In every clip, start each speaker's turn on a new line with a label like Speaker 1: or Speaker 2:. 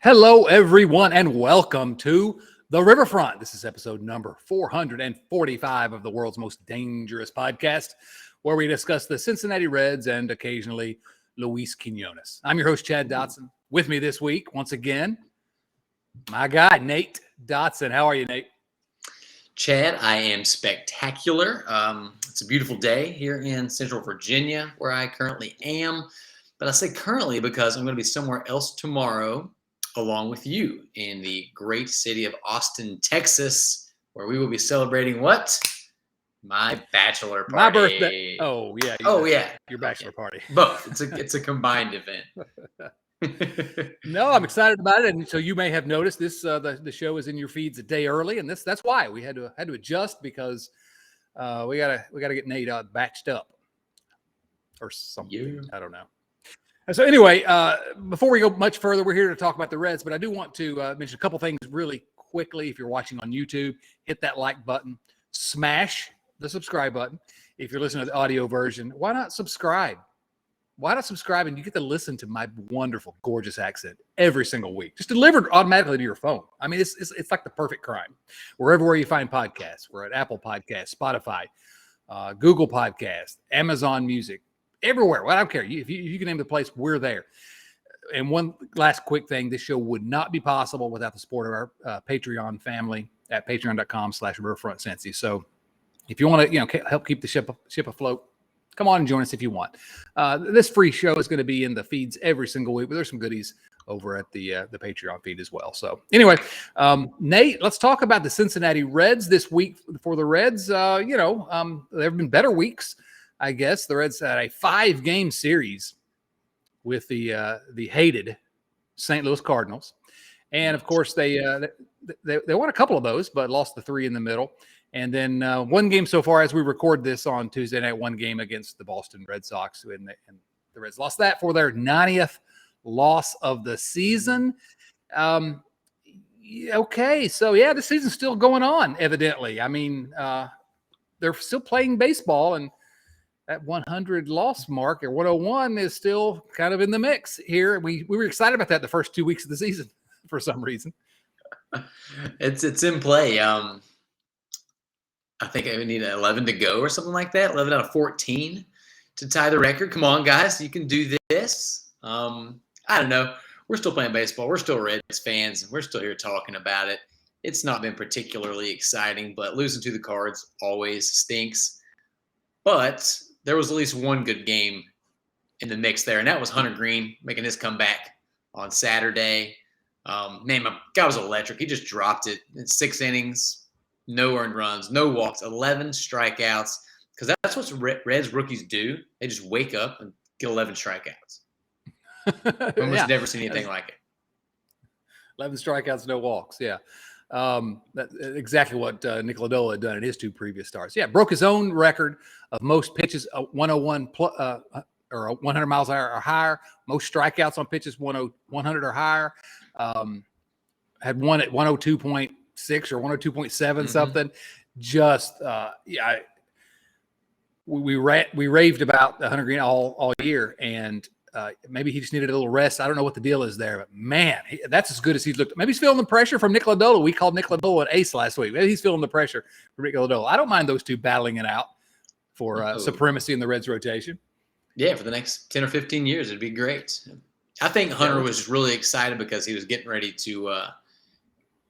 Speaker 1: Hello, everyone, and welcome to the Riverfront. This is episode number 445 of the world's most dangerous podcast, where we discuss the Cincinnati Reds and occasionally Luis Quinones. I'm your host, Chad Dotson. With me this week, once again, my guy, Nate Dotson. How are you, Nate?
Speaker 2: Chad, I am spectacular. It's a beautiful day here in Central Virginia, where I currently am. But I say currently because I'm going to be somewhere else tomorrow, along with you, in the great city of Austin, Texas, where we will be celebrating what? My bachelor party.
Speaker 1: My birthday. Oh, yeah. Your bachelor party.
Speaker 2: Both. It's a combined event.
Speaker 1: No, I'm excited about it, and so you may have noticed this. The show is in your feeds a day early, and that's why we had to adjust because we gotta get Nate batched up or something.
Speaker 2: Yeah.
Speaker 1: I don't know. And so anyway, before we go much further, we're here to talk about the Reds, but I do want to mention a couple things really quickly. If you're watching on YouTube, hit that like button, smash the subscribe button. If you're listening to the audio version, why not subscribe? Why not subscribe and you get to listen to my wonderful, gorgeous accent every single week, just delivered automatically to your phone. I mean, it's like the perfect crime. We're everywhere you find podcasts. We're at Apple Podcasts, Spotify, Google Podcasts, Amazon Music, everywhere. Well, I don't care. If you can name the place, we're there. And one last quick thing, this show would not be possible without the support of our Patreon family at patreon.com/riverfrontcincy. So if you want to, help keep the ship afloat, come on and join us if you want. This free show is going to be in the feeds every single week, but there's some goodies over at the Patreon feed as well. So anyway, Nate, let's talk about the Cincinnati Reds this week. For the Reds, there have been better weeks, I guess. The Reds had a 5-game series with the hated St. Louis Cardinals, and of course they won a couple of those, but lost the 3 in the middle. And then one game so far as we record this on Tuesday night, one game against the Boston Red Sox, and the Reds lost that for their 90th loss of the season. Okay, so yeah, the season's still going on, evidently. I mean, they're still playing baseball, and that 100 loss mark or 101 is still kind of in the mix here. We were excited about that the first 2 weeks of the season for some reason.
Speaker 2: It's in play. I think I would need 11 to go or something like that. 11 out of 14 to tie the record. Come on, guys. You can do this. I don't know. We're still playing baseball. We're still Reds fans. And we're still here talking about it. It's not been particularly exciting, but losing to the Cards always stinks. But there was at least one good game in the mix there, and that was Hunter Greene making his comeback on Saturday. Man, my guy was electric. He just dropped it in 6 innings. No earned runs, no walks, 11 strikeouts. Because that's what Reds rookies do. They just wake up and get 11 strikeouts. I've almost never seen anything like it.
Speaker 1: 11 strikeouts, no walks. Yeah. That's exactly what Nick Lodolo had done in his 2 previous starts. Yeah, broke his own record of most pitches, 101 or 100 miles an hour or higher. Most strikeouts on pitches, 100 or higher. Had one at 102.6 or 102.7 something. Just we raved about Hunter Greene all year, and maybe he just needed a little rest. I don't know what the deal is there, but man, that's as good as he's looked. Maybe he's feeling the pressure from Nick Lodolo. We called Nick Lodolo an ace last week. Maybe he's feeling the pressure from Nick Lodolo. I don't mind those two battling it out for supremacy in the Reds rotation.
Speaker 2: Yeah, for the next 10 or 15 years, it'd be great. I think Hunter was really excited because he was getting ready to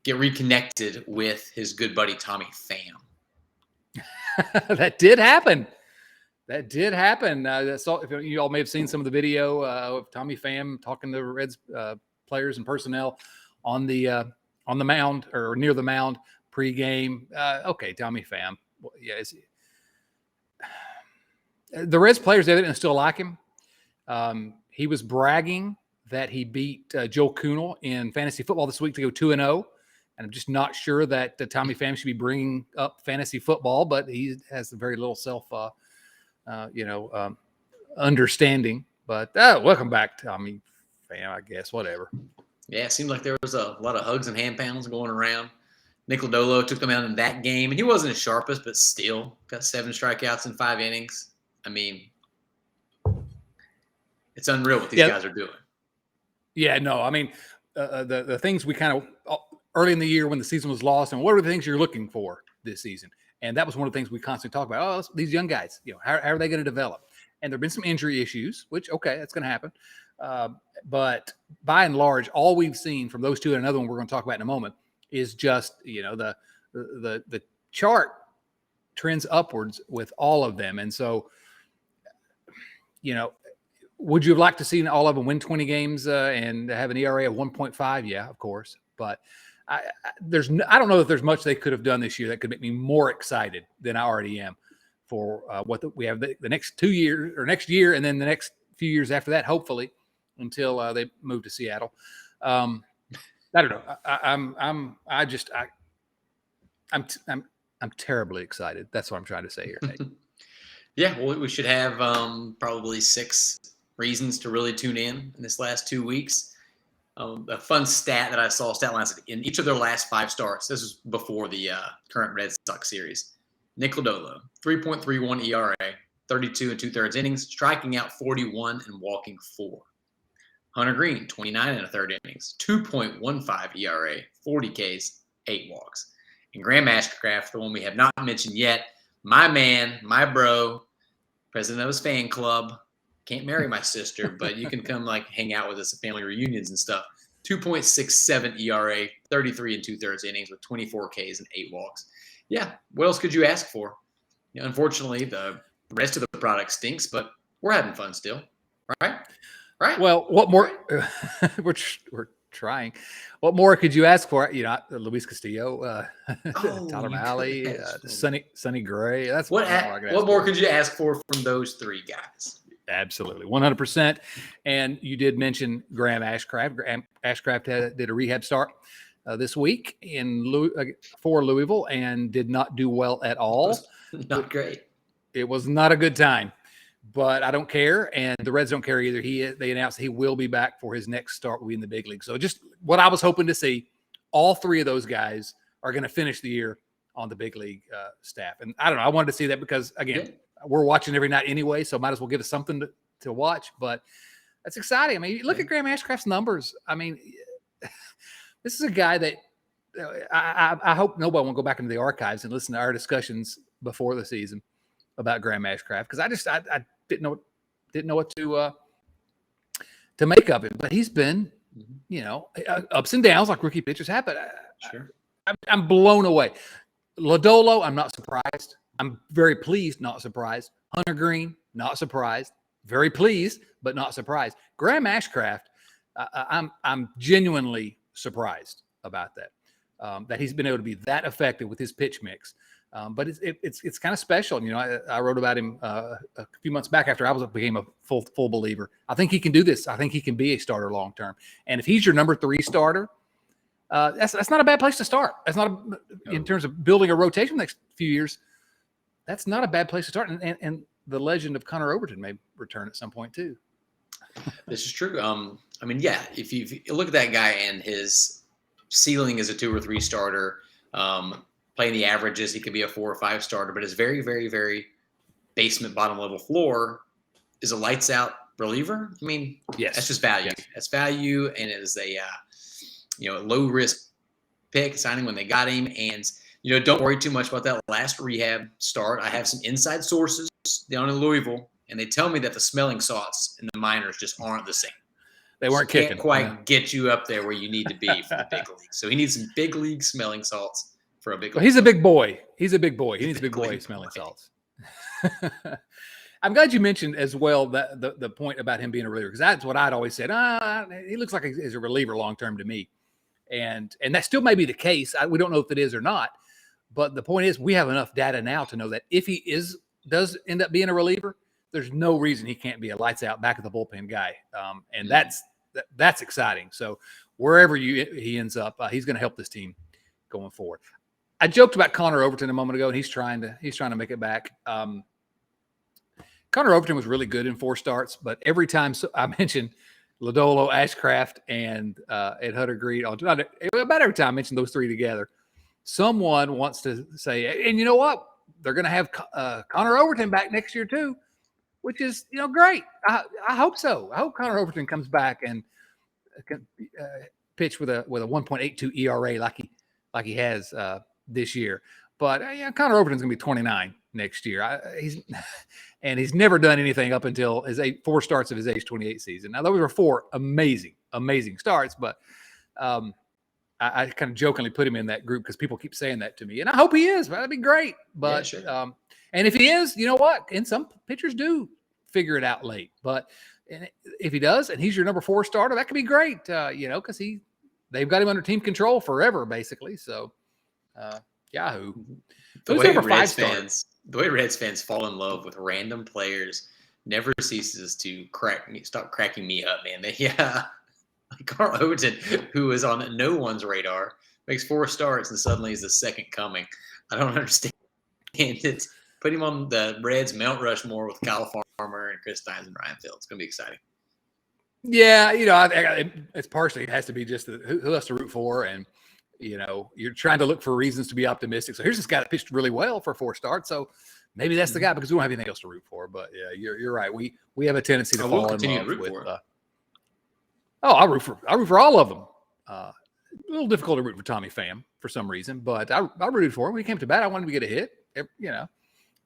Speaker 2: get reconnected with his good buddy Tommy Pham.
Speaker 1: That did happen. If you all may have seen some of the video of Tommy Pham talking to Reds players and personnel on the mound or near the mound pregame. Okay, Tommy Pham. Well, yeah, the Reds players evidently still like him. He was bragging that he beat Joe Kunal in fantasy football this week to go 2-0. And I'm just not sure that Tommy Pham should be bringing up fantasy football, but he has very little understanding. But welcome back, Tommy Pham, I guess, whatever.
Speaker 2: Yeah, it seemed like there was a lot of hugs and hand pounds going around. Nick Lodolo took them out in that game, and he wasn't his sharpest, but still got 7 strikeouts in 5 innings. I mean, it's unreal what these guys are doing.
Speaker 1: Yeah, no, I mean, the things we kind of early in the year when the season was lost, and what are the things you're looking for this season? And that was one of the things we constantly talk about. Oh, these young guys, how are they going to develop? And there've been some injury issues, which that's going to happen. But by and large, all we've seen from those two and another one we're going to talk about in a moment is just the chart trends upwards with all of them. And so, would you have liked to see all of them win 20 games and have an ERA of 1.5? Yeah, of course. But I don't know that there's much they could have done this year that could make me more excited than I already am for what we have the next 2 years or next year, and then the next few years after that, hopefully, until they move to Seattle. I don't know. I'm terribly excited. That's what I'm trying to say here.
Speaker 2: Yeah, well, we should have probably 6 reasons to really tune in this last 2 weeks. A fun stat that I saw, stat lines in each of their last 5 starts. This was before the current Red Sox series. Nick Lodolo, 3.31 ERA, 32 2/3 innings, striking out 41 and walking 4. Hunter Greene, 29 1/3 innings, 2.15 ERA, 40 Ks, 8 walks. And Graham Ashcraft, the one we have not mentioned yet, my man, my bro, president of his fan club. Can't marry my sister, but you can come hang out with us at family reunions and stuff. 2.67 ERA, 33 2/3 innings with 24 Ks and 8 walks. Yeah, what else could you ask for? Unfortunately, the rest of the product stinks, but we're having fun still, right? Right.
Speaker 1: Well, what more? we're trying. What more could you ask for? Luis Castillo, Tyler Mahle, Sonny Gray. That's
Speaker 2: what more could you ask for from those 3 guys?
Speaker 1: Absolutely, 100%. And you did mention Graham Ashcraft. Graham Ashcraft did a rehab start this week for Louisville and did not do well at all.
Speaker 2: Not great.
Speaker 1: It was not a good time, but I don't care, and the Reds don't care either. They announced he will be back for his next start in the big league. So just what I was hoping to see, all 3 of those guys are going to finish the year on the big league staff. And I don't know, I wanted to see that because, again, we're watching every night anyway, so might as well give us something to watch. But that's exciting. I mean, look at Graham Ashcraft's numbers. I mean, this is a guy that I hope nobody will go back into the archives and listen to our discussions before the season about Graham Ashcraft, because I didn't know what to make of him. But he's been, ups and downs like rookie pitchers have. But
Speaker 2: sure.
Speaker 1: I'm blown away. Lodolo, I'm not surprised. I'm very pleased, not surprised. Hunter Greene, not surprised. Very pleased, but not surprised. Graham Ashcraft, I'm genuinely surprised about that he's been able to be that effective with his pitch mix. But it's kind of special. I wrote about him a few months back after I became a full believer. I think he can do this. I think he can be a starter long term. And if he's your number 3 starter, that's not a bad place to start. That's not in terms of building a rotation the next few years. That's not a bad place to start. And the legend of Connor Overton may return at some point too.
Speaker 2: This is true. I mean, yeah, if you look at that guy and his ceiling as a 2 or 3 starter, playing the averages, he could be a 4 or 5 starter, but his very, very, very basement bottom level floor is a lights out reliever. I mean,
Speaker 1: yes,
Speaker 2: that's just value. Yes. That's value, and it is a low risk pick signing when they got him. And don't worry too much about that last rehab start. I have some inside sources down in Louisville, and they tell me that the smelling salts in the minors just aren't the same.
Speaker 1: They weren't kicking.
Speaker 2: Can't quite get you up there where you need to be for the big league. So he needs some big league smelling salts for a big league.
Speaker 1: Well, he's a big boy. He's a big boy. He needs big boy smelling salts. I'm glad you mentioned as well that the point about him being a reliever, because that's what I'd always said. He looks like he's a reliever long term to me, and that still may be the case. We don't know if it is or not, but the point is we have enough data now to know that if he does end up being a reliever, there's no reason he can't be a lights out back of the bullpen guy, and that's exciting. So wherever he ends up, he's going to help this team going forward. I joked about Connor Overton a moment ago, and he's trying to make it back. Connor Overton was really good in 4 starts, but every time I mentioned Lodolo, Ashcraft, and Hunter Greene, about every time I mention those 3 together, someone wants to say, and you know what? They're going to have Connor Overton back next year too, which is great. I hope so. I hope Connor Overton comes back and can pitch with a 1.82 ERA like he has this year. But Connor Overton's going to be 29 next year. He's never done anything up until his 4 starts of his age 28 season. Now, those were 4 amazing starts, but I kind of jokingly put him in that group because people keep saying that to me. And I hope he is. That'd be great. But
Speaker 2: yeah, sure.
Speaker 1: and if he is, you know what? And some pitchers do figure it out late. But if he does, and he's your number 4 starter, that could be great, because they've got him under team control forever, basically. So, Yahoo.
Speaker 2: The way Reds fans fall in love with random players never ceases to stop cracking me up, man. Like Carl Overton, who is on no one's radar, makes 4 starts and suddenly is the second coming. I don't understand it. Put him on the Reds Mount Rushmore with Kyle Farmer and Chris Steins and Ryan Field. It's going to be exciting.
Speaker 1: Yeah, it's partially it has to be just who else to root for, and you're trying to look for reasons to be optimistic. So here's this guy that pitched really well for 4 starts, so maybe that's the guy because we don't have anything else to root for. But yeah, you're right. We have a tendency to fall in love with. I root for all of them. A little difficult to root for Tommy Pham for some reason, but I rooted for him. When he came to bat, I wanted him to get a hit.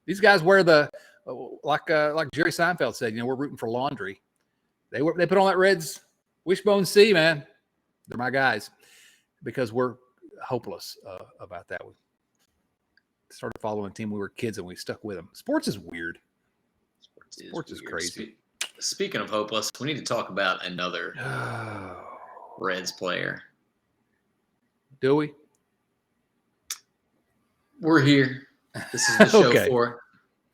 Speaker 1: These guys wear like Jerry Seinfeld said. We're rooting for laundry. They put on that Reds wishbone C, man. They're my guys because we're hopeless about that. We started following a team when we were kids and we stuck with them. Sports is weird. Sports is crazy.
Speaker 2: Speaking of hopeless, we need to talk about another Reds player.
Speaker 1: Do we?
Speaker 2: We're here. This is the show for.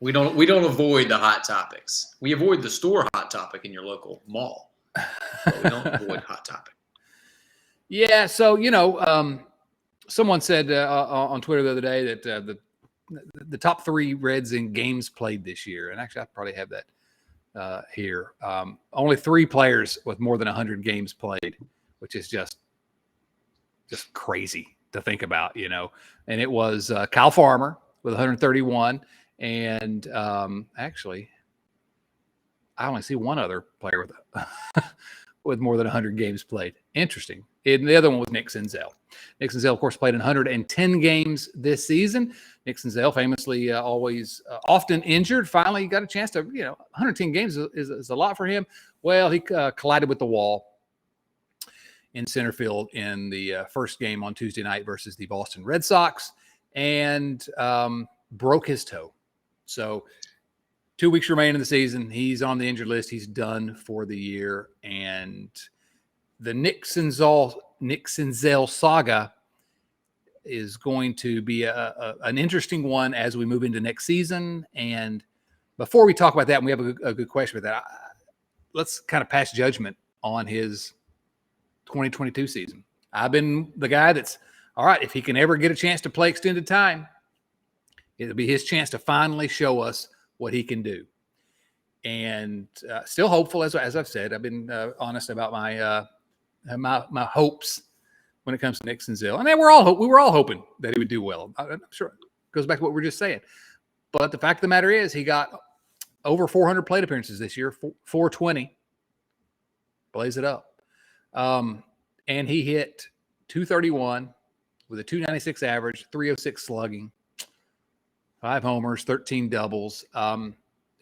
Speaker 2: We don't avoid the hot topics. We avoid the store hot topic in your local mall. But we don't avoid hot topic.
Speaker 1: Yeah, so someone said on Twitter the other day that the top 3 Reds in games played this year, and actually I probably have that here. Only 3 players with more than 100 games played, which is just crazy to think about, And it was Kyle Farmer with 131, and actually, I only see one other player with more than 100 games played. Interesting. And the other one was Nick Senzel. Nick Senzel, of course, played in 110 games this season. Nick Senzel, famously always often injured, finally got a chance to, 110 games is a lot for him. Well, he collided with the wall in center field in the first game on Tuesday night versus the Boston Red Sox and broke his toe. So 2 weeks remain in the season. He's on the injured list. He's done for the year. And the Nick Senzel saga is going to be an interesting one as we move into next season. And before we talk about that, and we have a good question with that, let's kind of pass judgment on his 2022 season. I've been the guy that's, all right, if he can ever get a chance to play extended time, it'll be his chance to finally show us what he can do. And still hopeful, as I've said. I've been honest about my hopes when it comes to Nick Senzel. And we were all hoping that he would do well. I'm sure it goes back to what we were just saying. But the fact of the matter is he got over 400 plate appearances this year, 420. Blaze it up. And he hit 231 with a 296 average, 306 slugging, 5 homers, 13 doubles.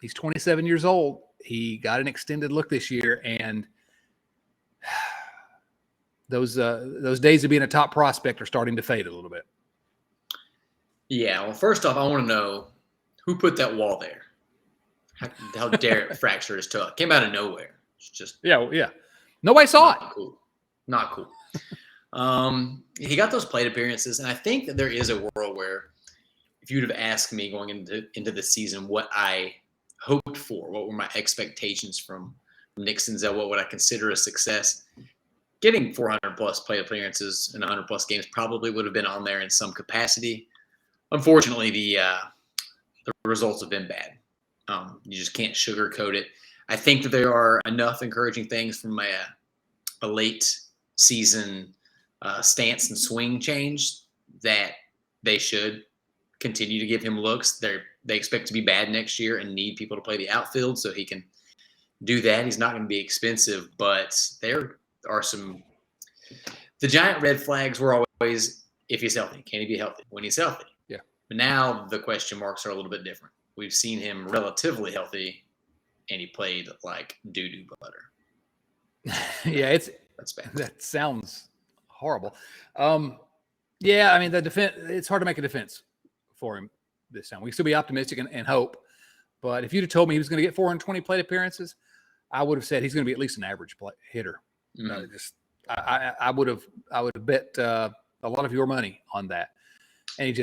Speaker 1: He's 27 years old. He got an extended look this year, and those days of being a top prospect are starting to fade a little bit. Yeah.
Speaker 2: Well, first off, I want to know who put that wall there. How dare it fracture his toe? It came out of nowhere. It's just
Speaker 1: yeah. Nobody saw it.
Speaker 2: Not cool. He got those plate appearances, and I think that there is a world where if you'd have asked me going into the season what I hoped for, what were my expectations from Nick Senzel, what would I consider a success, getting 400-plus plate appearances and 100-plus games probably would have been on there in some capacity. Unfortunately, the results have been bad. You just can't sugarcoat it. I think that there are enough encouraging things from a late season stance and swing change that they should continue to give him looks. They expect to be bad next year and need people to play the outfield so he can do that. He's not going to be expensive, but there are some the giant red flags were always if he's healthy. Can he be healthy when he's healthy?
Speaker 1: Yeah.
Speaker 2: But now the question marks are a little bit different. We've seen him relatively healthy, and he played like doo-doo butter.
Speaker 1: Yeah,
Speaker 2: That's bad.
Speaker 1: That sounds horrible. Yeah, I mean, the defense, it's hard to make a defense for him this time. We can still be optimistic and hope. But if you'd have told me he was going to get 420 plate appearances, I would have said he's going to be at least an average hitter.
Speaker 2: Mm-hmm.
Speaker 1: I would have bet a lot of your money on that. And he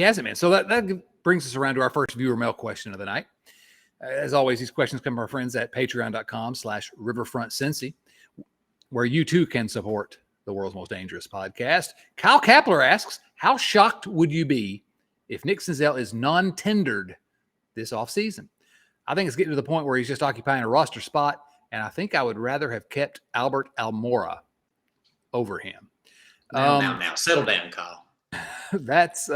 Speaker 1: hasn't been. So that brings us around to our first viewer mail question of the night. As always, these questions come from our friends at patreon.com/riverfrontcincy, where you too can support the world's most dangerous podcast. Kyle Kapler asks, how shocked would you be if Nick Senzel is non-tendered this offseason? I think it's getting to the point where he's just occupying a roster spot, and I think I would rather have kept Albert Almora over him.
Speaker 2: Now, settle down, Kyle.
Speaker 1: That's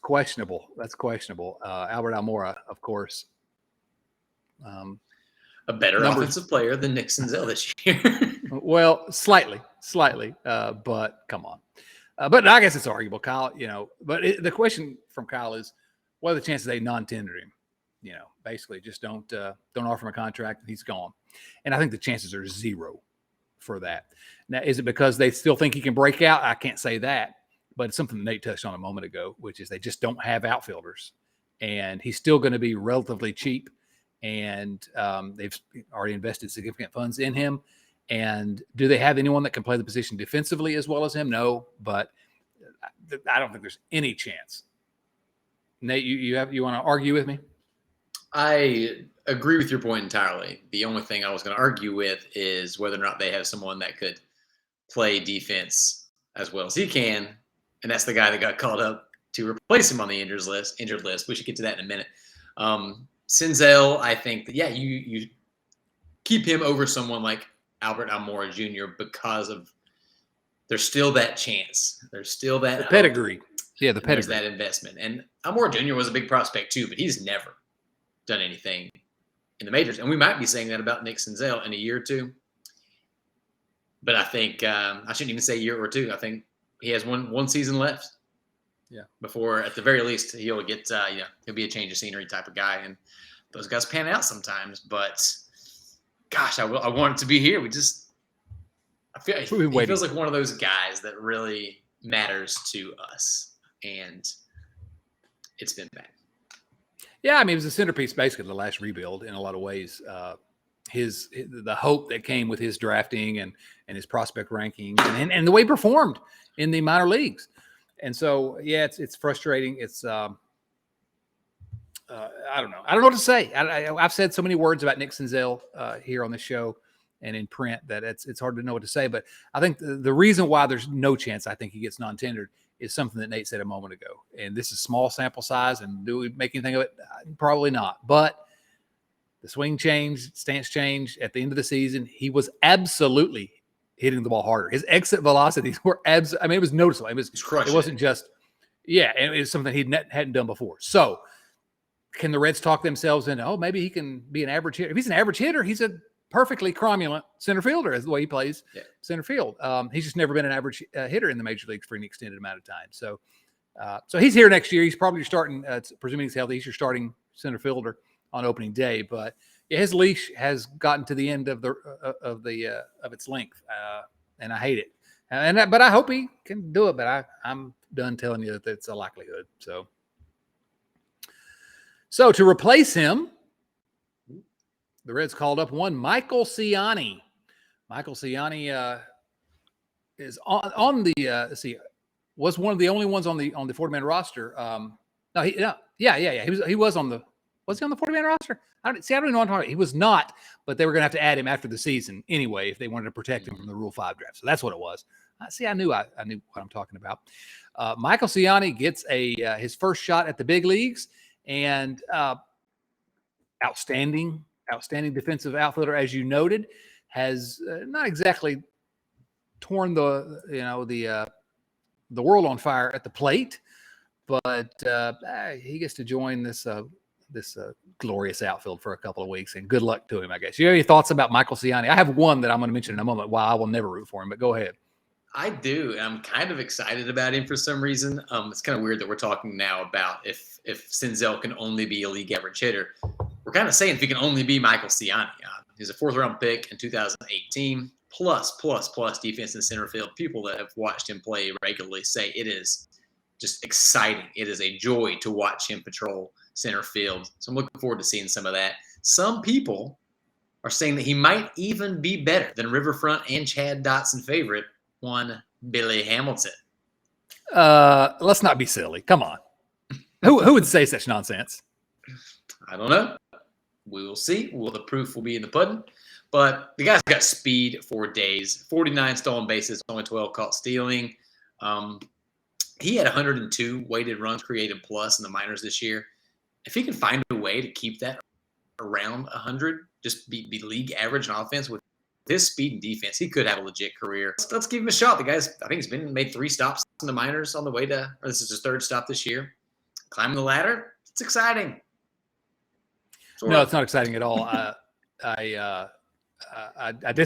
Speaker 1: questionable. Albert Almora, of course.
Speaker 2: A better offensive player than Nick Senzel this year.
Speaker 1: Well, slightly, but come on. But I guess it's arguable, Kyle. But the question from Kyle is, what are the chances they non-tender him? Basically, just don't offer him a contract and he's gone. And I think the chances are 0 for that. Now, is it because they still think he can break out? I can't say that, but it's something that Nate touched on a moment ago, which is they just don't have outfielders, and he's still going to be relatively cheap. And they've already invested significant funds in him. And do they have anyone that can play the position defensively as well as him? No, but I don't think there's any chance. Nate, you want to argue with me?
Speaker 2: I agree with your point entirely. The only thing I was going to argue with is whether or not they have someone that could play defense as well as he can, and that's the guy that got called up to replace him on the injured list. We should get to that in a minute. Senzel, I think that, you keep him over someone like Albert Almora Jr. because of there's still that chance. There's still that
Speaker 1: the pedigree. Yeah, the pedigree.
Speaker 2: There's that investment. And Almora Jr. was a big prospect too, but he's never done anything in the majors. And we might be saying that about Nick Senzel in a year or two. But I think I shouldn't even say a year or two. I think he has one season left.
Speaker 1: Yeah.
Speaker 2: Before, at the very least, he'll get he'll be a change of scenery type of guy, and those guys pan out sometimes. But gosh, I want it to be here. I feel he feels like one of those guys that really matters to us, and it's been bad.
Speaker 1: Yeah, I mean, it was a centerpiece basically of the last rebuild in a lot of ways. The hope that came with his drafting and his prospect ranking and the way he performed in the minor leagues. And so, yeah, it's frustrating. It's I don't know. I don't know what to say. I've said so many words about Nick Senzel here on the show and in print that it's hard to know what to say. But I think the reason why there's no chance I think he gets non-tendered is something that Nate said a moment ago. And this is small sample size. And do we make anything of it? Probably not. But the swing changed, stance changed at the end of the season. He was absolutely hitting the ball harder. His exit velocities were it was noticeable. It wasn't just, and it was something he hadn't done before. So can the Reds talk themselves into, maybe he can be an average hitter? If he's an average hitter, he's a perfectly cromulent center fielder is the way he plays center field. He's just never been an average hitter in the major leagues for an extended amount of time. So he's here next year. He's probably starting, presuming he's healthy, he's your starting center fielder on opening day. But his leash has gotten to the end of its length, and I hate it. But I hope he can do it. But I'm done telling you that it's a likelihood. So to replace him, the Reds called up one Michael Ciani. Michael Ciani is on the was one of the only ones on the 40-man roster. He was on the. Was he on the 40-man roster? I don't even know what I'm talking about. He was not, but they were going to have to add him after the season anyway if they wanted to protect him from the Rule 5 draft. So that's what it was. I knew what I'm talking about. Michael Ciani gets his first shot at the big leagues, and outstanding defensive outfielder, as you noted, has not exactly torn the world on fire at the plate, but he gets to join this glorious outfield for a couple of weeks, and good luck to him, I guess. You have any thoughts about Michael Ciani? I have one that I'm going to mention in a moment why I will never root for him, but go ahead.
Speaker 2: I do. And I'm kind of excited about him for some reason. It's kind of weird that we're talking now about if Senzel can only be a league average hitter. We're kind of saying if he can only be Michael Ciani. He's a 4th-round pick in 2018, plus defense in center field. People that have watched him play regularly say it is just exciting. It is a joy to watch him patrol center field. So I'm looking forward to seeing some of that. Some people are saying that he might even be better than Riverfront and Chad Dotson favorite, one Billy Hamilton.
Speaker 1: Let's not be silly. Come on. Who would say such nonsense?
Speaker 2: I don't know. We will see. The proof will be in the pudding. But the guy's got speed for days. 49 stolen bases, only 12 caught stealing. He had 102 weighted runs created plus in the minors this year. If he can find a way to keep that around 100, just be league average in offense with his speed and defense, he could have a legit career. Let's give him a shot. The guy's, I think he's made 3 stops in the minors on the way to, or this is his 3rd stop this year. Climbing the ladder, it's exciting.
Speaker 1: No, it's not exciting at all. I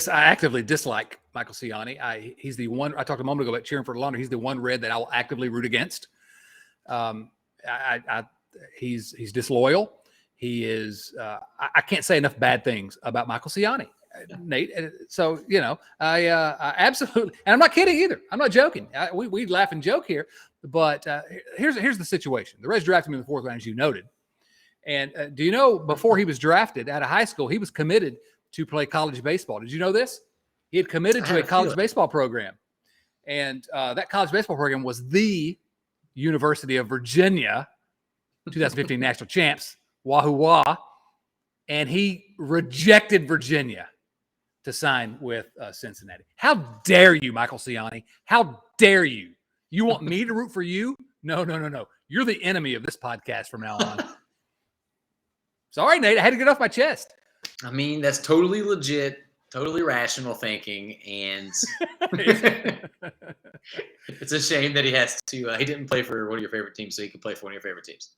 Speaker 1: actively dislike Michael Ciani. He's the one, I talked a moment ago about cheering for the Laundry. He's the one Red that I will actively root against. He's disloyal. He is, I can't say enough bad things about Michael Ciani, Nate. So, I absolutely, and I'm not kidding either. I'm not joking. We laugh and joke here, but here's the situation. The Reds drafted him in the 4th round, as you noted. And do you know, before he was drafted out of high school, he was committed to play college baseball. Did you know this? He had committed to a college baseball program. And that college baseball program was the University of Virginia, 2015 national champs, Wahoo Wah. And he rejected Virginia to sign with Cincinnati. How dare you, Michael Ciani? How dare you? You want me to root for you? No. You're the enemy of this podcast from now on. Sorry, Nate. I had to get off my chest.
Speaker 2: I mean, that's totally legit, totally rational thinking, and it's a shame that he has to. He didn't play for one of your favorite teams, so he could play for one of your favorite teams.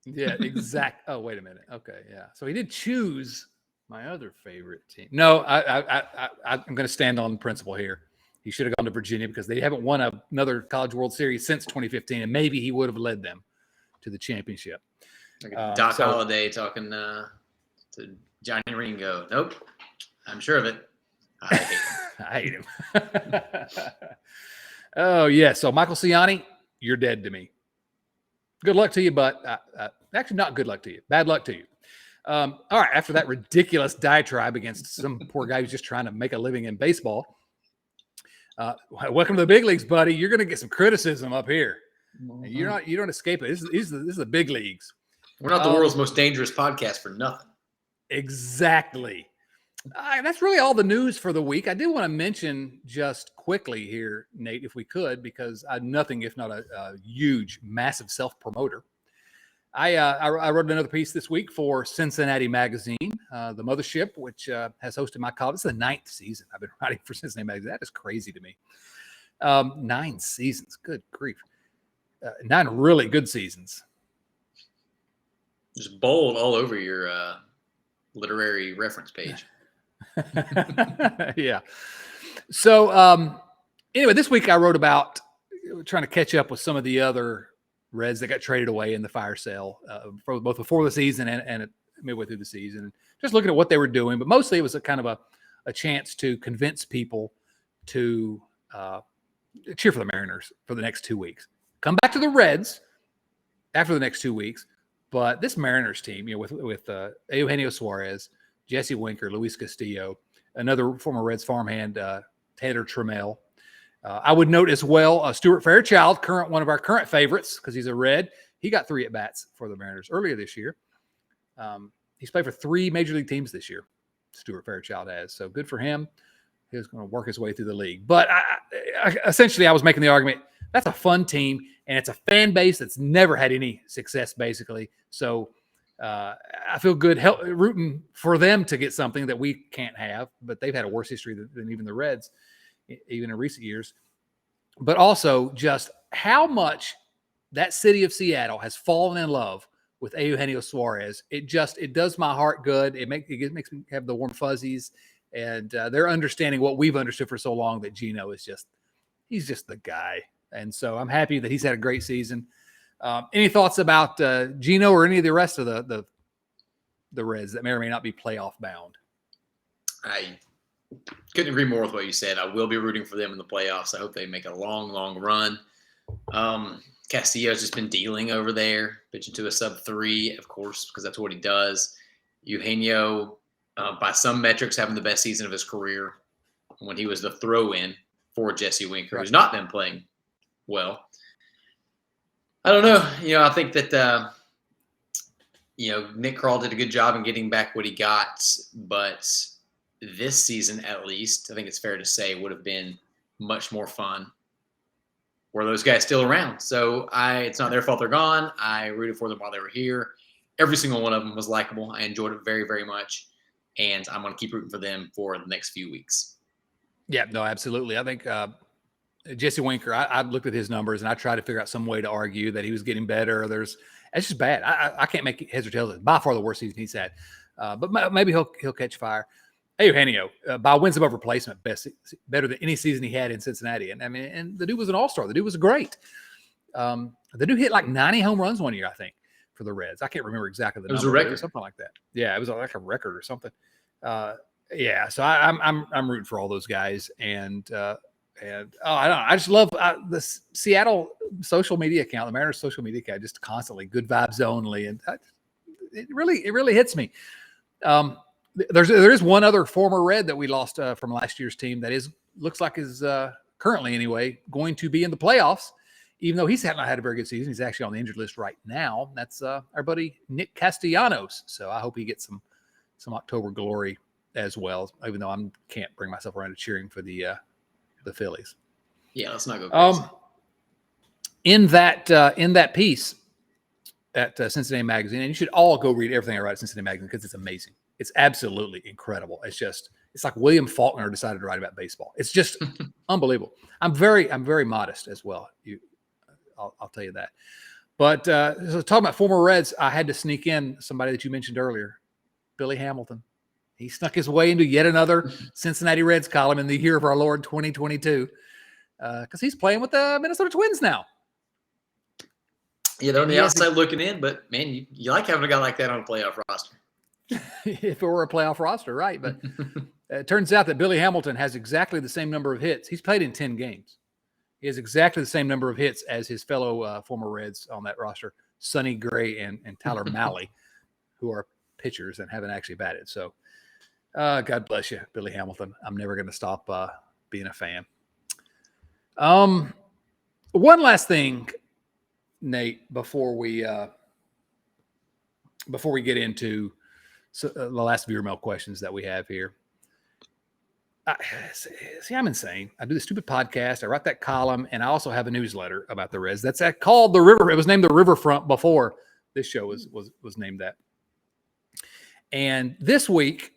Speaker 1: Yeah, exact. Oh, wait a minute. Okay, yeah. So he did choose my other favorite team. No, I'm going to stand on principle here. He should have gone to Virginia because they haven't won another College World Series since 2015, and maybe he would have led them to the championship.
Speaker 2: Doc Holliday talking to Johnny Ringo. Nope. I'm sure of it. I hate him.
Speaker 1: I hate him. Oh, yeah. So, Michael Ciani, you're dead to me. Good luck to you, but actually not good luck to you. Bad luck to you. All right. After that ridiculous diatribe against some poor guy who's just trying to make a living in baseball, welcome to the big leagues, buddy. You're going to get some criticism up here. Mm-hmm. You don't escape it. This is the big leagues.
Speaker 2: We're not the world's most dangerous podcast for nothing.
Speaker 1: Exactly. That's really all the news for the week. I do want to mention just quickly here, Nate, if we could, because I'm nothing if not a huge, massive self-promoter. I wrote another piece this week for Cincinnati Magazine, the mothership, which has hosted my column. It's the 9th season I've been writing for Cincinnati Magazine. That is crazy to me. 9 seasons. Good grief. 9 really good seasons.
Speaker 2: Just bold all over your literary reference page.
Speaker 1: Yeah. So anyway, this week I wrote about trying to catch up with some of the other Reds that got traded away in the fire sale, both before the season and midway through the season. Just looking at what they were doing, but mostly it was a kind of a chance to convince people to cheer for the Mariners for the next 2 weeks. Come back to the Reds after the next 2 weeks. But this Mariners team, with Eugenio Suarez, Jesse Winker, Luis Castillo, another former Reds farmhand, Taylor Trammell. I would note as well Stuart Fairchild, one of our current favorites because he's a Red. He got 3 at-bats for the Mariners earlier this year. He's played for 3 major league teams this year, Stuart Fairchild has. So good for him. He's going to work his way through the league. But essentially I was making the argument, that's a fun team, and it's a fan base that's never had any success, basically. So I feel good rooting for them to get something that we can't have, but they've had a worse history than even the Reds, even in recent years. But also just how much that city of Seattle has fallen in love with Eugenio Suarez. It does my heart good. It makes me have the warm fuzzies, and they're understanding what we've understood for so long, that Gino is he's just the guy. And so I'm happy that he's had a great season. Any thoughts about Gino or any of the rest of the Reds that may or may not be playoff bound?
Speaker 2: I couldn't agree more with what you said. I will be rooting for them in the playoffs. I hope they make a long, long run. Castillo's just been dealing over there, pitching to a sub-3, of course, because that's what he does. Eugenio, by some metrics, having the best season of his career when he was the throw-in for Jesse Winker, who's not been playing well. I don't know. I think that, Nick Krall did a good job in getting back what he got, but this season, at least, I think it's fair to say, would have been much more fun were those guys still around. So it's not their fault they're gone. I rooted for them while they were here. Every single one of them was likable. I enjoyed it very, very much, and I'm going to keep rooting for them for the next few weeks. Yeah,
Speaker 1: no, absolutely. I think Jesse Winker, I looked at his numbers, and I tried to figure out some way to argue that he was getting better. It's just bad. I can't make heads or tails. It's by far the worst season he's had. But maybe he'll catch fire. Eugenio, by wins above replacement, better than any season he had in Cincinnati. And and the dude was an all-star. The dude was great. The dude hit like 90 home runs one year, I think, for the Reds. I can't remember exactly the number.
Speaker 2: It was a record.
Speaker 1: Something like that. Yeah, it was like a record or something. So I'm rooting for all those guys. And I don't know. I just love the Seattle social media account, the Mariners social media account, just constantly good vibes only. And it really hits me. There is one other former Red that we lost from last year's team that looks like is currently anyway going to be in the playoffs, even though he's not had a very good season. He's actually on the injured list right now. That's our buddy Nick Castellanos. So I hope he gets some October glory as well, even though I can't bring myself around to cheering for the Phillies.
Speaker 2: Yeah, let's not go crazy.
Speaker 1: In that piece at Cincinnati Magazine, and you should all go read everything I write at Cincinnati Magazine because it's amazing. It's absolutely incredible. It's like William Faulkner decided to write about baseball. It's just unbelievable. I'm very modest as well. I'll tell you that. But so talking about former Reds, I had to sneak in somebody that you mentioned earlier, Billy Hamilton. He snuck his way into yet another Cincinnati Reds column in the year of our Lord 2022 because he's playing with the Minnesota Twins now.
Speaker 2: Yeah, they're on the outside looking in, but man, you like having a guy like that on a playoff roster.
Speaker 1: If it were a playoff roster, right? But it turns out that Billy Hamilton has exactly the same number of hits. He's played in 10 games. He has exactly the same number of hits as his fellow former Reds on that roster, Sonny Gray and Tyler Mahle, who are pitchers and haven't actually batted. So God bless you, Billy Hamilton. I'm never going to stop being a fan. One last thing, Nate, before we get into the last viewer mail questions that we have here. I'm insane. I do the stupid podcast. I write that column, and I also have a newsletter about the Reds. That's called The River. It was named The Riverfront before this show was named that. And this week,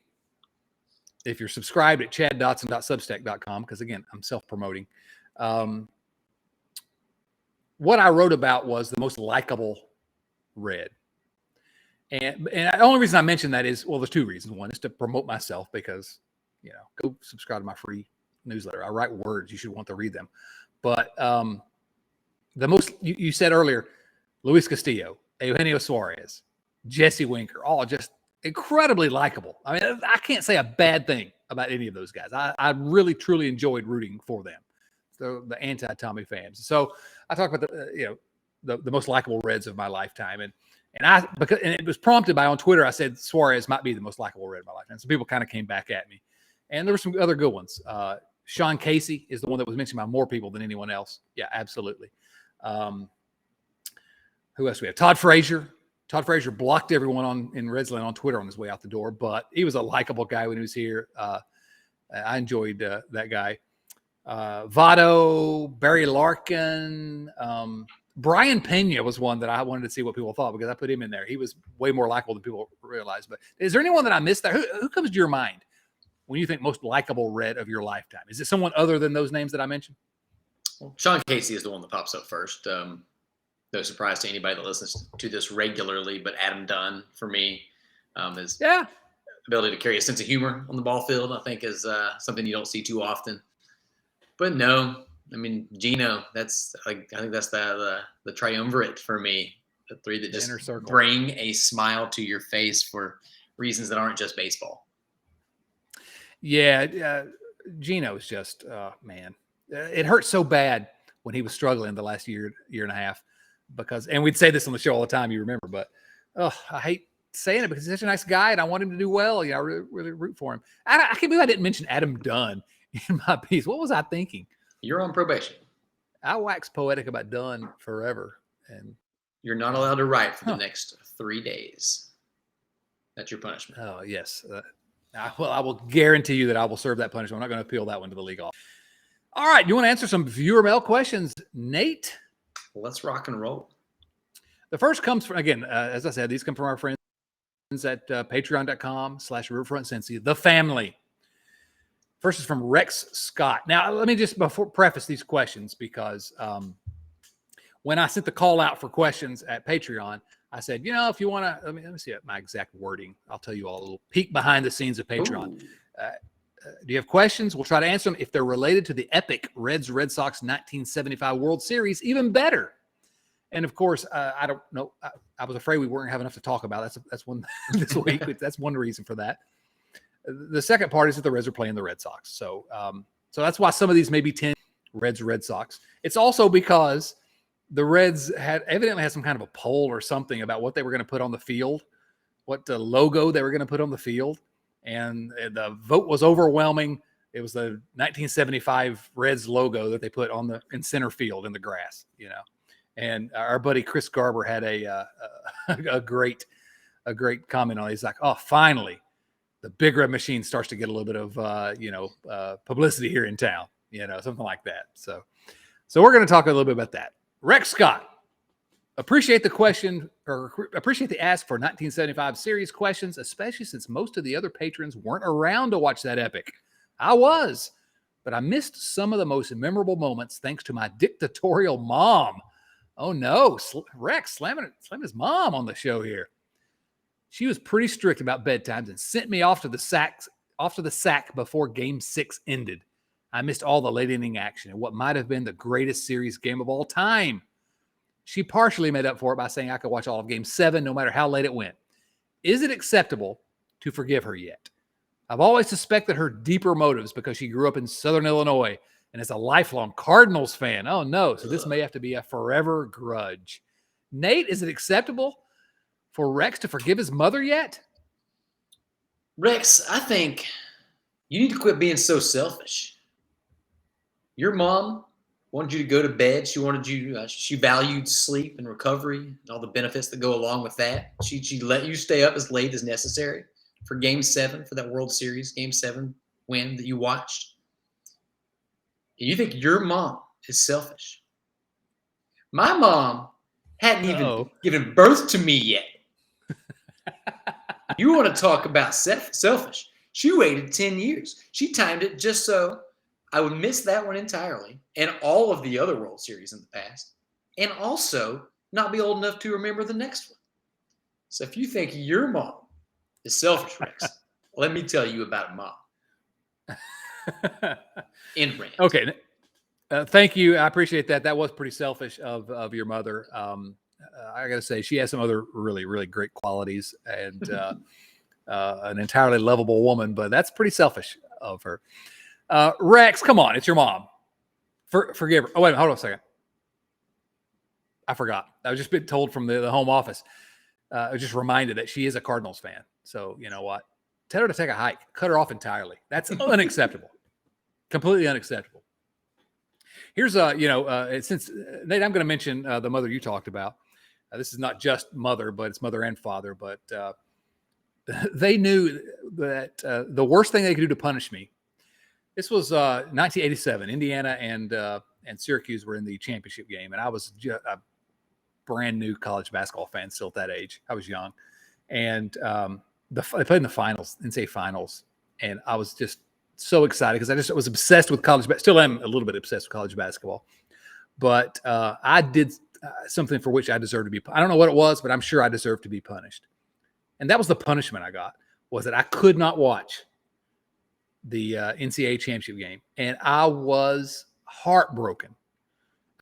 Speaker 1: if you're subscribed at chaddotson.substack.com, because again, I'm self-promoting, what I wrote about was the most likable Red. And the only reason I mentioned that is, well, there's two reasons. One is to promote myself because, go subscribe to my free newsletter. I write words. You should want to read them. But the most, you said earlier, Luis Castillo, Eugenio Suarez, Jesse Winker, all just incredibly likable. I mean, I can't say a bad thing about any of those guys. I really, truly enjoyed rooting for them. The anti-Tommy fans. So I talk about the most likable Reds of my lifetime. And it was prompted by on Twitter, I said Suarez might be the most likable Red of my lifetime. So people kind of came back at me. And there were some other good ones. Sean Casey is the one that was mentioned by more people than anyone else. Yeah, absolutely. Who else do we have? Todd Frazier. Todd Frazier blocked everyone in Redsland on Twitter on his way out the door, but he was a likable guy when he was here. I enjoyed that guy. Votto, Barry Larkin, Brian Pena was one that I wanted to see what people thought because I put him in there. He was way more likable than people realize. But is there anyone that I missed there? Who comes to your mind when you think most likable Red of your lifetime? Is it someone other than those names that I mentioned?
Speaker 2: Well, Sean Casey is the one that pops up first. no surprise to anybody that listens to this regularly, but Adam Dunn, for me, his ability to carry a sense of humor on the ball field, I think, is something you don't see too often. But no, I mean, Gino, that's like, I think that's the triumvirate for me. The three that just bring a smile to your face for reasons that aren't just baseball.
Speaker 1: Yeah, Gino's just, man, it hurt so bad when he was struggling the last year and a half, because, and we'd say this on the show all the time, you remember, but I hate saying it because he's such a nice guy and I want him to do well. You know, I really root for him. I can't believe I didn't mention Adam Dunn in my piece. What was I thinking?
Speaker 2: You're on probation.
Speaker 1: I wax poetic about Dunn forever. And
Speaker 2: you're not allowed to write for the next 3 days. That's your punishment.
Speaker 1: Oh, yes. Well, I will guarantee you that I will serve that punishment. I'm not going to appeal that one to the league office. All right. You want to answer some viewer mail questions, Nate?
Speaker 2: Let's rock and roll.
Speaker 1: The first comes from, again, as I said, these come from our friends at patreon.com/riverfrontcincy, the family. First is from Rex Scott. Now, let me just preface these questions, because when I sent the call out for questions at Patreon, I said, you know, if you want to, let me see my exact wording. I'll tell you all a little peek behind the scenes of Patreon. Do you have questions? We'll try to answer them. If they're related to the epic Red Sox 1975 World Series, even better. And of course, I don't know. I was afraid we weren't going to have enough to talk about. That's one this week. That's one reason for that. The second part is that the Reds are playing the Red Sox. So that's why some of these may be 10 Red Sox. It's also because the Reds evidently had some kind of a poll or something about what they were going to put on the field, what the logo they were going to put on the field. And the vote was overwhelming. It was the 1975 Reds logo that they put in center field in the grass, you know. And our buddy Chris Garber had a great comment on it. He's like, oh, finally, the Big Red Machine starts to get a little bit of, publicity here in town, you know, something like that. So we're going to talk a little bit about that. Rex Scott, appreciate the question, or appreciate the ask for 1975 series questions, especially since most of the other patrons weren't around to watch that epic. I was, but I missed some of the most memorable moments thanks to my dictatorial mom. Oh no, Rex slamming his mom on the show here. She was pretty strict about bedtimes and sent me off to the sack before Game 6 ended. I missed all the late inning action and what might have been the greatest series game of all time. She partially made up for it by saying I could watch all of Game 7 no matter how late it went. Is it acceptable to forgive her yet? I've always suspected her deeper motives because she grew up in Southern Illinois and is a lifelong Cardinals fan. Oh, no. So this may have to be a forever grudge. Nate, is it acceptable for Rex to forgive his mother yet?
Speaker 2: Rex, I think you need to quit being so selfish. Your mom wanted you to go to bed. She wanted you. She valued sleep and recovery and all the benefits that go along with that. She let you stay up as late as necessary for Game 7, for that World Series Game 7 win that you watched. And you think your mom is selfish? My mom hadn't even given birth to me yet. You want to talk about selfish? She waited 10 years. She timed it just so I would miss that one entirely and all of the other World Series in the past, and also not be old enough to remember the next one. So if you think your mom is selfish, Rex, let me tell you about mom. End rant.
Speaker 1: Okay. Thank you. I appreciate that. That was pretty selfish of your mother. I got to say, she has some other really, really great qualities and an entirely lovable woman, but that's pretty selfish of her. Rex, come on. It's your mom. Forgive her. Oh, wait, hold on a second. I forgot. I was just been told from the home office. I was just reminded that she is a Cardinals fan. So you know what? Tell her to take a hike. Cut her off entirely. That's unacceptable. Completely unacceptable. Here's since Nate, I'm going to mention the mother you talked about. This is not just mother, but it's mother and father. But they knew that the worst thing they could do to punish me. This was 1987. Indiana and Syracuse were in the championship game, and I was a brand new college basketball fan still at that age. I was young, and they played in the finals, NCAA finals, and I was just so excited because I was obsessed with college. Still am a little bit obsessed with college basketball, but I did something for which I deserve to be. I don't know what it was, but I'm sure I deserve to be punished. And that was the punishment I got, was that I could not watch the NCAA championship game. And I was heartbroken.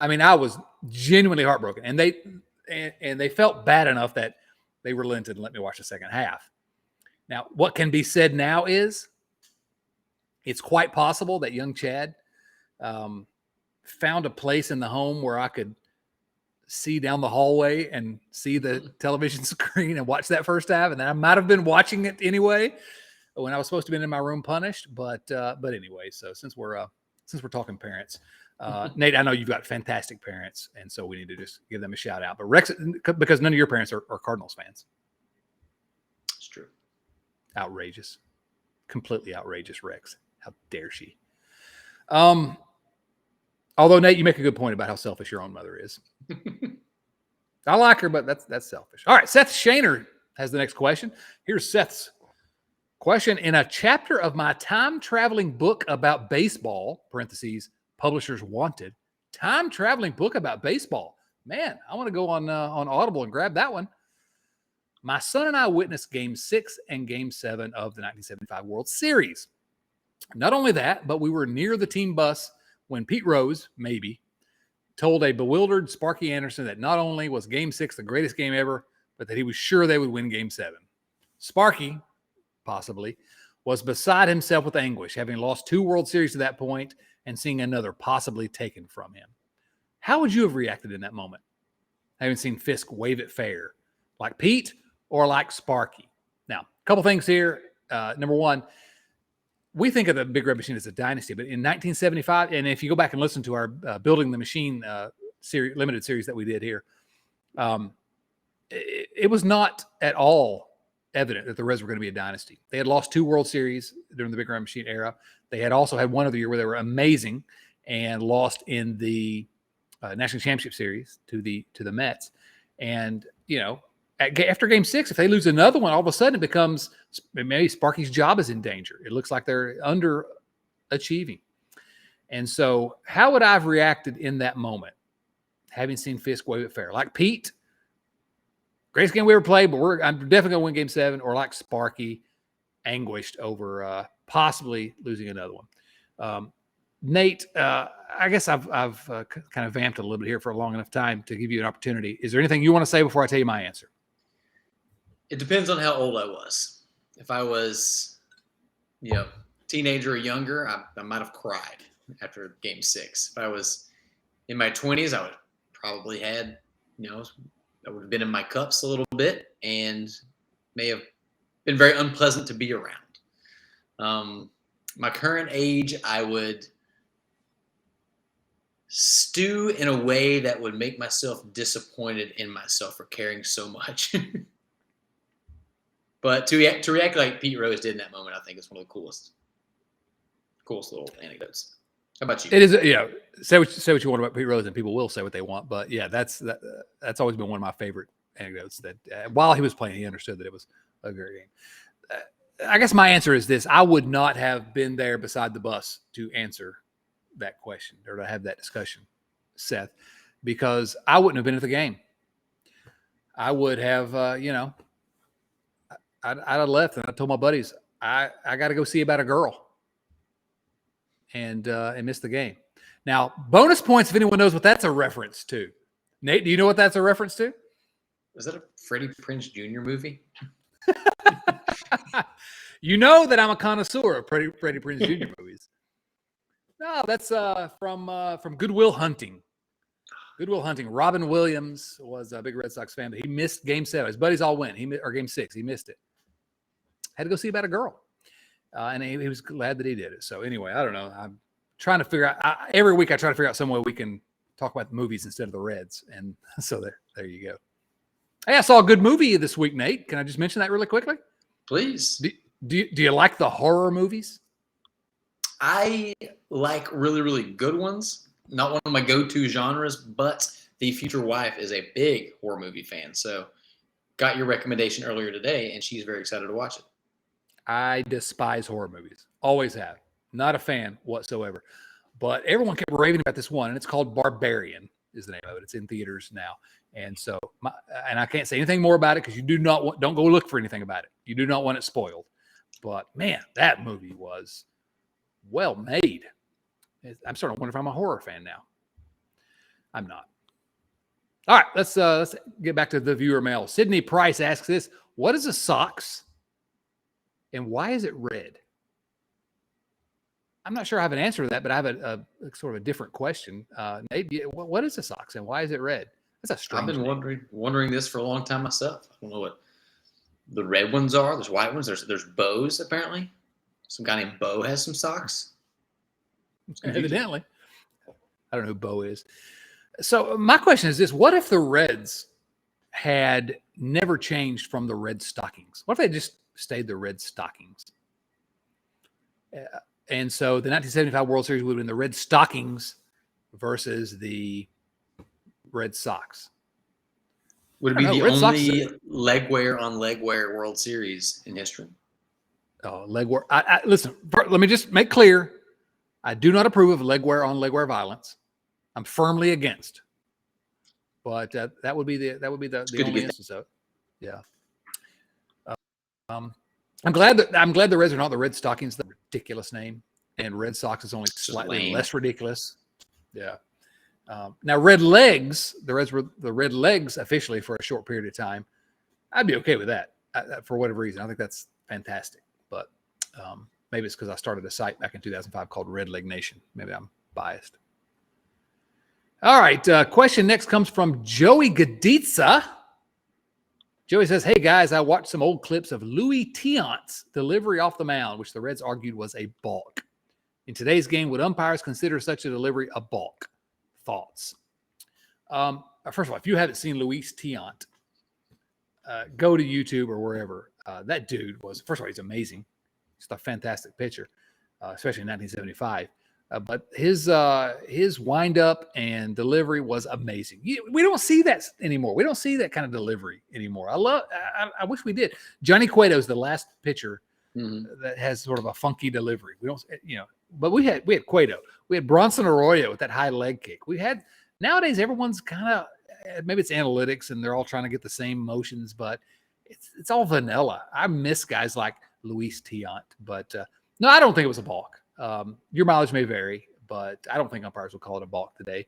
Speaker 1: I mean, I was genuinely heartbroken. And they felt bad enough that they relented and let me watch the second half. Now, what can be said now is it's quite possible that young Chad found a place in the home where I could see down the hallway and see the television screen and watch that first half. And then I might have been watching it anyway when I was supposed to be in my room punished. But anyway, so since we're talking parents, Nate, I know you've got fantastic parents, and so we need to just give them a shout out. But Rex, because none of your parents are Cardinals fans.
Speaker 2: It's true.
Speaker 1: Outrageous. Completely outrageous, Rex. How dare she? Although, Nate, you make a good point about how selfish your own mother is. I like her, but that's selfish. All right, Seth Shaner has the next question. Here's Seth's question. In a chapter of my time-traveling book about baseball, parentheses, publishers wanted, time-traveling book about baseball. Man, I want to go on Audible and grab that one. My son and I witnessed Game 6 and Game 7 of the 1975 World Series. Not only that, but we were near the team bus when Pete Rose, maybe, told a bewildered Sparky Anderson that not only was Game 6 the greatest game ever, but that he was sure they would win Game 7. Sparky, possibly, was beside himself with anguish, having lost 2 World Series to that point and seeing another possibly taken from him. How would you have reacted in that moment, having seen Fisk wave it fair, like Pete or like Sparky? Now, a couple things here. Number one, we think of the Big Red Machine as a dynasty, but in 1975, and if you go back and listen to our Building the Machine limited series that we did here, it was not at all evident that the Reds were going to be a dynasty. They had lost 2 World Series during the Big Red Machine era. They had also had one other year where they were amazing and lost in the National Championship Series to the Mets. And, you know, after Game 6, if they lose another one, all of a sudden it becomes maybe Sparky's job is in danger. It looks like they're underachieving. And so how would I have reacted in that moment, having seen Fisk wave it fair? Like Pete, greatest game we ever played, but I'm definitely going to win Game 7, or like Sparky, anguished over possibly losing another one. Nate, I guess I've kind of vamped a little bit here for a long enough time to give you an opportunity. Is there anything you want to say before I tell you my answer?
Speaker 2: It depends on how old I was. If I was, teenager or younger, I might have cried after Game 6. If I was in my 20s, I would probably I would have been in my cups a little bit and may have been very unpleasant to be around. My current age, I would stew in a way that would make myself disappointed in myself for caring so much. But to react like Pete Rose did in that moment, I think is one of the coolest little anecdotes. How about you?
Speaker 1: It is, say what you want about Pete Rose, and people will say what they want. But yeah, that's always been one of my favorite anecdotes. That while he was playing, he understood that it was a great game. I guess my answer is this: I would not have been there beside the bus to answer that question or to have that discussion, Seth, because I wouldn't have been at the game. I would have, I'd have left, and I told my buddies, I got to go see about a girl, and missed the game. Now, bonus points if anyone knows what that's a reference to. Nate, do you know what that's a reference to?
Speaker 2: Was that a Freddie Prinze Jr. movie?
Speaker 1: You know that I'm a connoisseur of Freddie Prinze Jr. movies. No, that's from Good Will Hunting. Good Will Hunting. Robin Williams was a big Red Sox fan, but he missed Game 7. His buddies all went. Or Game 6. He missed it. Had to go see about a girl. And he was glad that he did it. So anyway, I don't know. I'm trying to figure out. Every week I try to figure out some way we can talk about the movies instead of the Reds. And so there you go. Hey, I saw a good movie this week, Nate. Can I just mention that really quickly?
Speaker 2: Please.
Speaker 1: Do you like the horror movies?
Speaker 2: I like really, really good ones. Not one of my go-to genres, but the future wife is a big horror movie fan. So got your recommendation earlier today, and she's very excited to watch it.
Speaker 1: I despise horror movies. Always have. Not a fan whatsoever. But everyone kept raving about this one, and it's called Barbarian. is the name of it. It's in theaters now. And so, and I can't say anything more about it because you don't go look for anything about it. You do not want it spoiled. But man, that movie was well made. I'm starting to wonder if I'm a horror fan now. I'm not. All right, let's get back to the viewer mail. Sydney Price asks this: what is a socks, and why is it red? I'm not sure I have an answer to that, but I have a sort of a different question. Nate, what is a socks, and why is it red? That's a strange.
Speaker 2: I've been wondering this for a long time myself. I don't know what the red ones are. There's white ones. There's bows apparently. Some guy named Bo has some socks.
Speaker 1: Evidently, I don't know who Bo is. So my question is this: what if the Reds had never changed from the red stockings? What if they just stayed the red stockings? And so the 1975 World Series would have been the red stockings versus the red socks.
Speaker 2: Would it be the only leg wear on leg wear World Series in history?
Speaker 1: Oh, leg wear. Listen, let me just make clear. I do not approve of leg wear on leg wear violence. I'm firmly against. But that would be the only instance of it. Yeah. I'm glad the Reds are not the Red Stockings. The ridiculous name, and Red Sox is only slightly less ridiculous. Yeah. Now Red Legs, the Reds were the Red Legs officially for a short period of time. I'd be okay with that for whatever reason. I think that's fantastic. But maybe it's because I started a site back in 2005 called Red Leg Nation. Maybe I'm biased. All right. Question next comes from Joey Gaditza. Joey says, hey, guys, I watched some old clips of Louis Tiant's delivery off the mound, which the Reds argued was a balk. In today's game, would umpires consider such a delivery a balk? Thoughts? First of all, if you haven't seen Luis Tiant, go to YouTube or wherever. That dude was, first of all, he's amazing. He's a fantastic pitcher, especially in 1975. But his windup and delivery was amazing. We don't see that anymore. We don't see that kind of delivery anymore. I wish we did. Johnny Cueto is the last pitcher that has sort of a funky delivery. We don't, but we had Cueto. We had Bronson Arroyo with that high leg kick. Nowadays everyone's kind of, maybe it's analytics and they're all trying to get the same motions, but it's all vanilla. I miss guys like Luis Tiant, but no, I don't think it was a balk. Your mileage may vary, but I don't think umpires will call it a balk today,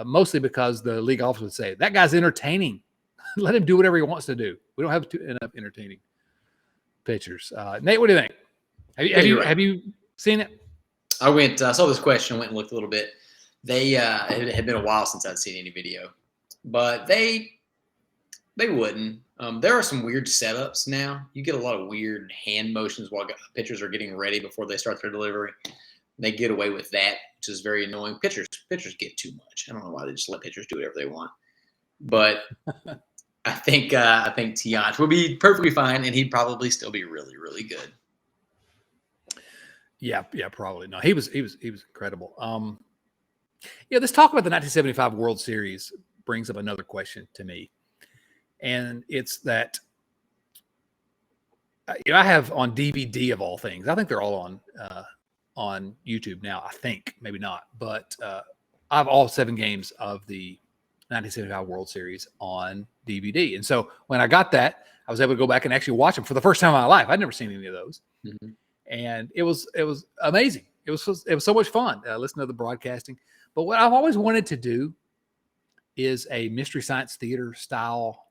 Speaker 1: mostly because the league office would say, that guy's entertaining. Let him do whatever he wants to do. We don't have enough entertaining pitchers. Nate, what do you think? Have you seen it?
Speaker 2: I saw this question, went and looked a little bit. It had been a while since I'd seen any video, but they wouldn't. There are some weird setups now. You get a lot of weird hand motions while pitchers are getting ready before they start their delivery. They get away with that, which is very annoying. Pitchers get too much. I don't know why they just let pitchers do whatever they want. But I think Tiant will be perfectly fine, and he'd probably still be really, really good.
Speaker 1: Yeah, probably. No, he was incredible. This talk about the 1975 World Series brings up another question to me. And it's that I have on DVD of all things. I think they're all on YouTube now. I think maybe not, but I have all 7 games of the 1975 World Series on DVD. And so when I got that, I was able to go back and actually watch them for the first time in my life. I'd never seen any of those, and it was amazing. It was so much fun listening to the broadcasting. But what I've always wanted to do is a Mystery Science Theater style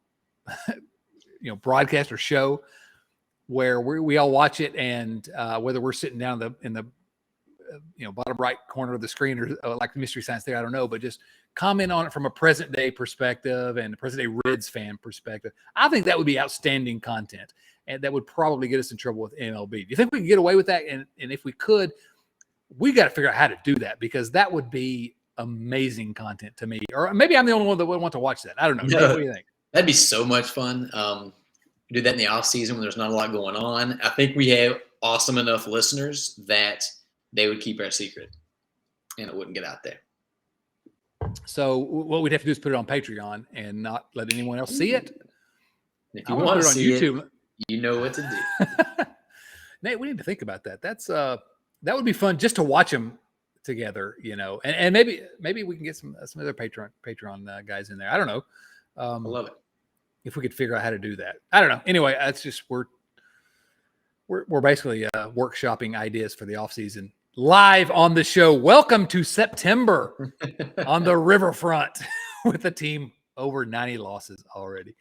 Speaker 1: broadcast or show where we all watch it, and whether we're sitting down in the bottom right corner of the screen or like Mystery Science Theater, I don't know, but just comment on it from a present day perspective and a present day Reds fan perspective. I think that would be outstanding content, and that would probably get us in trouble with MLB. Do you think we could get away with that? And if we could, we got to figure out how to do that, because that would be amazing content to me. Or maybe I'm the only one that would want to watch that. I don't know.
Speaker 2: No.
Speaker 1: What do you think?
Speaker 2: That'd be so much fun. Do that in the off season when there's not a lot going on. I think we have awesome enough listeners that they would keep our secret and it wouldn't get out there.
Speaker 1: So what we'd have to do is put it on Patreon and not let anyone else see it.
Speaker 2: If you want to see YouTube, you know what to do.
Speaker 1: Nate, we need to think about that. That would be fun just to watch them together, and maybe we can get some other Patreon guys in there. I don't know.
Speaker 2: I love it.
Speaker 1: If we could figure out how to do that. I don't know. Anyway, that's just we're basically workshopping ideas for the off season live on the show. Welcome to September on the Riverfront with a team over 90 losses already.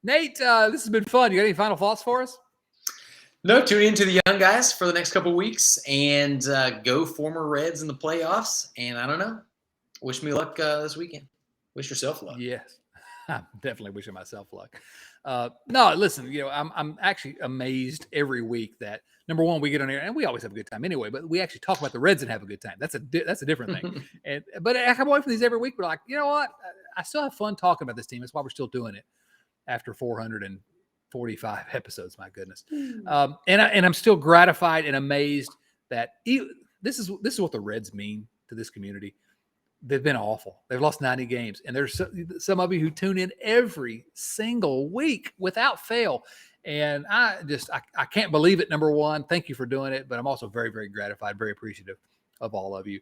Speaker 1: Nate, this has been fun. You got any final thoughts for us?
Speaker 2: No, tune in to the young guys for the next couple of weeks and go former Reds in the playoffs. And I don't know. Wish me luck this weekend. Wish yourself luck.
Speaker 1: Yes. I'm definitely wishing myself luck. No, listen, I'm actually amazed every week that, number one, we get on here and we always have a good time anyway, but we actually talk about the Reds and have a good time. That's a different thing. But I come away from these every week. We're like, you know what? I still have fun talking about this team. That's why we're still doing it after 445 episodes. My goodness. And I'm still gratified and amazed that this is what the Reds mean to this community. They've been awful. They've lost 90 games. And there's some of you who tune in every single week without fail. And I can't believe it, number one. Thank you for doing it. But I'm also very, very gratified, very appreciative of all of you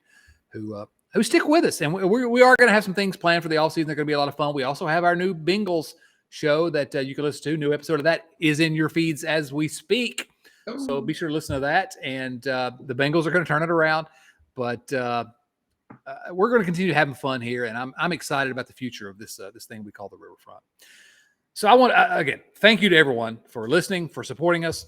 Speaker 1: who stick with us. And we are going to have some things planned for the offseason. They're going to be a lot of fun. We also have our new Bengals show that you can listen to. New episode of that is in your feeds as we speak. Oh. So be sure to listen to that. And the Bengals are going to turn it around. But we're going to continue having fun here, and I'm excited about the future of this thing we call the Riverfront. So I want to, again, thank you to everyone for listening, for supporting us.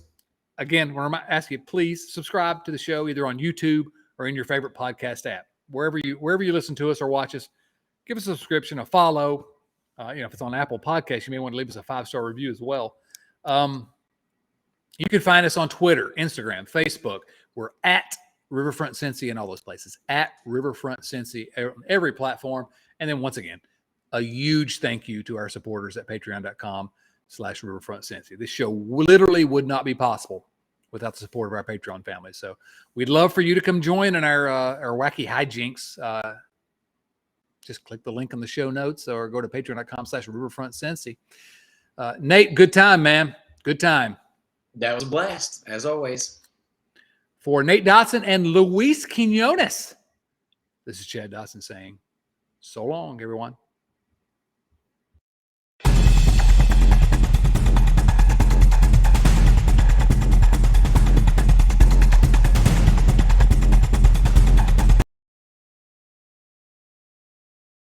Speaker 1: Again, we're going to ask you, please subscribe to the show either on YouTube or in your favorite podcast app. Wherever you listen to us or watch us, give us a subscription, a follow. If it's on Apple Podcasts, you may want to leave us a 5-star review as well. You can find us on Twitter, Instagram, Facebook. We're at Riverfront Cincy in all those places, at Riverfront Cincy, every platform. And then once again, a huge thank you to our supporters at patreon.com/Riverfront Cincy. This show literally would not be possible without the support of our Patreon family. So we'd love for you to come join in our wacky hijinks. Just click the link in the show notes or go to patreon.com/Riverfront Cincy. Nate, good time, man. Good time.
Speaker 2: That was a blast, as always.
Speaker 1: For Nate Dotson and Luis Quinones, this is Chad Dotson saying, so long, everyone.